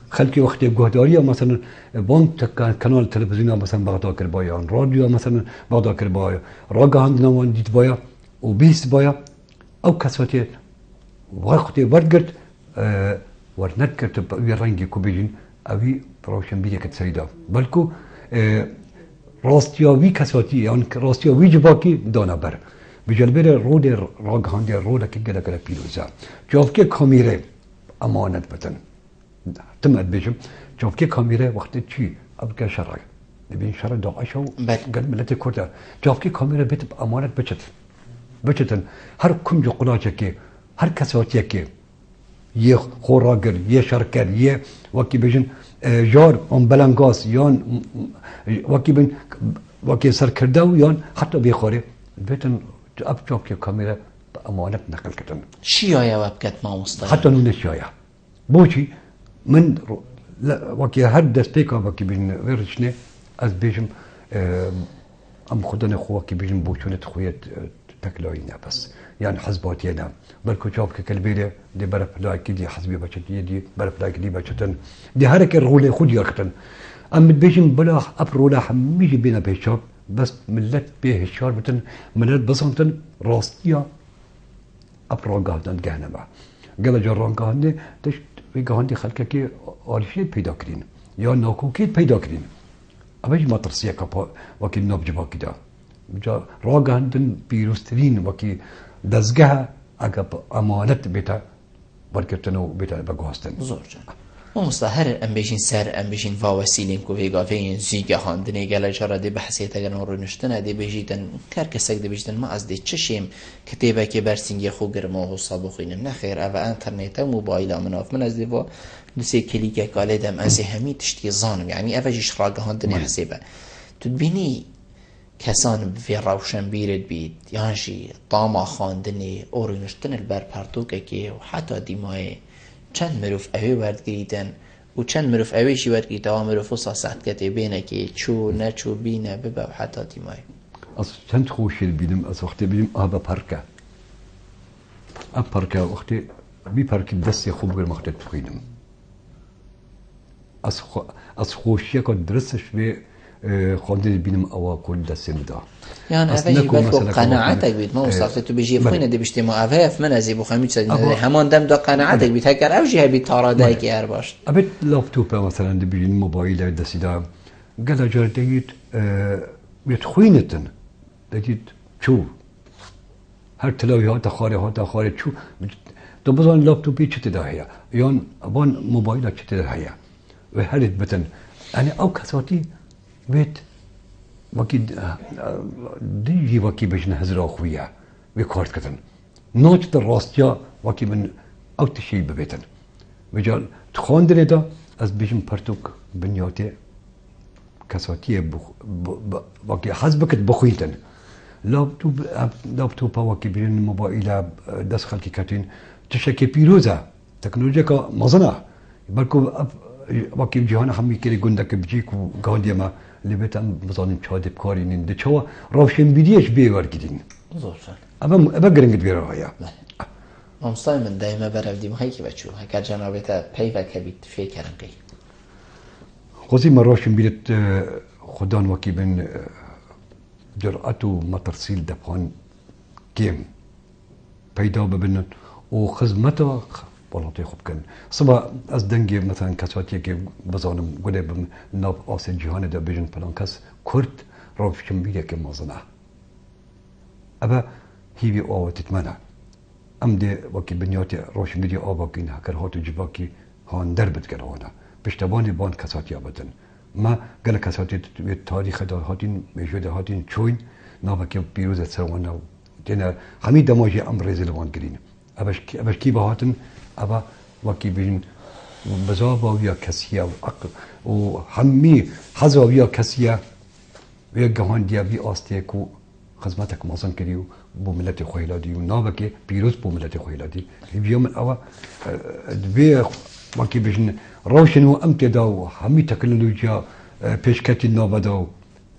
خلقي وقت جهداري مثلا بانك كانال تلفزيون مثلا بغدا كر بايا راديو مثلا بغدا كر بايا الرقهان دي نوان ديت بايا وبيس بايا او كسوتي وقتي ورقت ورنت كرت رنگي كوبيجين اوي روشن بيدك تسيدا بلكو راستيا وي كسوتي يعني راستيا وي جباكي دانا بر بجلبر رود راگ هاندي رود كي گلا گلا بيروزا جوفكي كاميره امانت بتن تمد بيجم جوفكي كاميره وقت چي ابقى شرع بين شرع داعشو قد ملت كرد جوفكي كاميره بيت امانت بچتن هر کنج قلاچه که هر کساتیه که یه خوراگر یه شرکر یه وکی بجن جار اون بلنگاس یان وکی بین وکی سرکرده و یان حتی بیخوره بیتن اب جاب که کامیره امانت نقل کردن شیایه وبکت ما مستقیم حتی نون شیایه بوچی من وکی هر دست پیکا وکی بین ورشنه از بیجم ام خودن خو وکی بجن بوچونت خویت تكلوينا بس يعني حزباتي انا بلكو جواب كالبيله دي برف لايك دي حزبي بچت دي برف لايك دي بچتن دي هرك الرولي خد يركتن ام بيجن بلا ابرولا حميجي بينا بيشاب بس ملت به شاربتن ملت بصمتن راستيا ابروغادن جهنم قال جران قاندي تش في قاندي خلككي عارفين پیدا كرين يا ناكوكي پیدا كرين ابي ما ترسيه كا وكيل نوبج باكي دا جا راگه هندن پیروسترین وکی دزگه اگه امانت بیتا برکتنو بیتا بگوستن زور جان و مستهر ام بیشین سر ام بیشین و وسیلیم کو ویگا فین زیگه هاندنه گله جرا دی بحثیت اگر نور نشتن دی بیجیدن کار کسک دی بیجیدن ما از دی چشیم کتابه که برسینگ خو گرما و صابخینم نخیر او انترنت و موبایل مناف من از دی و نسی کلیک کاله دم از همی تشتی زانم یعنی اوجش راگه هاندنه حسابه تدبینی کسان في روشن بيرد بيت يانشي طاما خاندني اورنشتن البر پرتوكه كي وحتى ديماي چند مروف اوي ورد گريدن و چند مروف اوي شي ورد گريد و مروف وصاصات كتي بينه كي چو نچو بينه ببا وحتى ديماي اص چند خوش البيدم اص وقت بيدم ابا باركا اب باركا وقت بي بارك دسي خوب غير مخت تخيدم اص خوشيه كو درسش بي خاندي بينم او كل دسم دا يعني افاجي بالكو قناعتك بيت ما وصلت تو بيجي فين دي بيشتي ما افاف من ازي بو خميس همان دم دا قناعتك بيت هكر او جهه بيت تاراداك يا باش ابيت لابتوب مثلا دي بيجي موبايل دسي دا قال جرديت بيتخوينتن ديت شو هر تلاويات خاري شو تو بزن لابتوب بيت دا هي يون ابان موبايل چت دا هي وهرت بتن يعني او كساتي بيت وكيد ديجي وكي بجن هزرا خويا بكارت كتن نوت الراستيا وكي من اوت شيء ببيتن وجال تخاندري دا از بجن برتوك بنياتي كساتي وكي حسبك بخويتن لابتوب وكي بجن موبايل دس خلقي كاتين تشكي بيروزا تكنولوجيا مزنا بالكو وكي جهان همي كلي گندك بجيك وغاندي ما اللي بيتم بظن شهادة بكارين ده شو روشن بديش بيور كدين زورفن أبا قرنج بيروها يا مامستای من دائما برودیم هایی که بچو هکر جنابتا پی و کبیت فکرم قی خوزی مراشم بیرت خدان وکی بین جرأت و مترسیل دپان کیم پیدا ببینن و خدمت بالاتر خوب کن صبح از دنگی مثلا کساتی که بزانم گله بم ناب آسیا جهان دا بیشتر پلان کس کرد روشن بیره که مازنه ابا هیوی آواتت منه ام ده وکی بنیات روشن بیری آباکین هکر هاتو جباکی هان دربت گروانا پشتبانی بان کساتی آبادن ما گل کساتی تاریخ دا هاتین میجود هاتین چوین نابکی پیروز سروانا دینا همین دماغی ام رزلوان گرین ابش کی بهاتن ابا وکی بین بزاوا ویا کسیه و عقل و همی حزا ویا کسیه ویا گهان دیا وی آسته کو خدمتک مازن کریو بو ملت خویلادی و نابکی پیروز بو ملت خویلادی ویا من اوا وی وکی بین روشن و امتدا و همی تکنولوژیا پیشکتی نابدا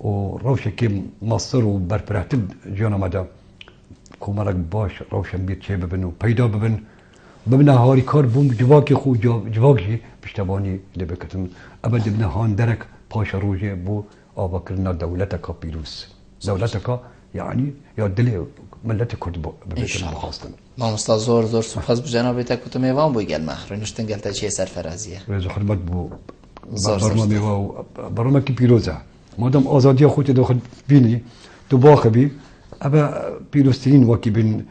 و روشن که مصر و برپرهتب جانا مدا کومرک باش روشن بیت چه ببینو پیدا ببینه هاری کار بوم جواکی خو جواکی پشتبانی لبکتن ابد ببینه هان درک پاش روزه بو آبا کرنا دولت کا پیروز دولت کا یعنی یا دل ملت کرد ببیتن بخواستن ما مستازور زور سپاس بجناب تکوت میوان بو گل مهر نشتن گلتا چه سرفرازیه رضا خدمت بو برنامه میوا برنامه کی پیروزه مادام آزادی خودت داخل بینی تو باخبی ابا پیروزترین وکی بین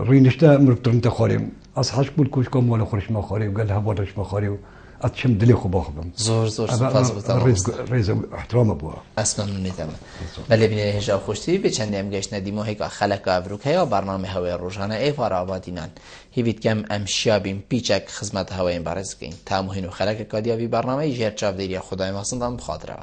رینشته مرتون تخاریم از حش بود کوش کم ولی خورش ما خاری و قال هوادش ما خاری و اتشم دلی خوب آخبم زور سپاس بتام رئیس احترام ابوها اسمم نمیتم ولی بینه هجا خوشتی به چند ام گشت ندیمو هیک خلق افریقا یا برنامه هوای روزانه ایفار آبادینان هیویت کم امشیابیم پیچک خدمت هوای بارز کین تاموهین و خلق کادیاوی برنامه جهر چاودیری خدای ماسندان بخاطره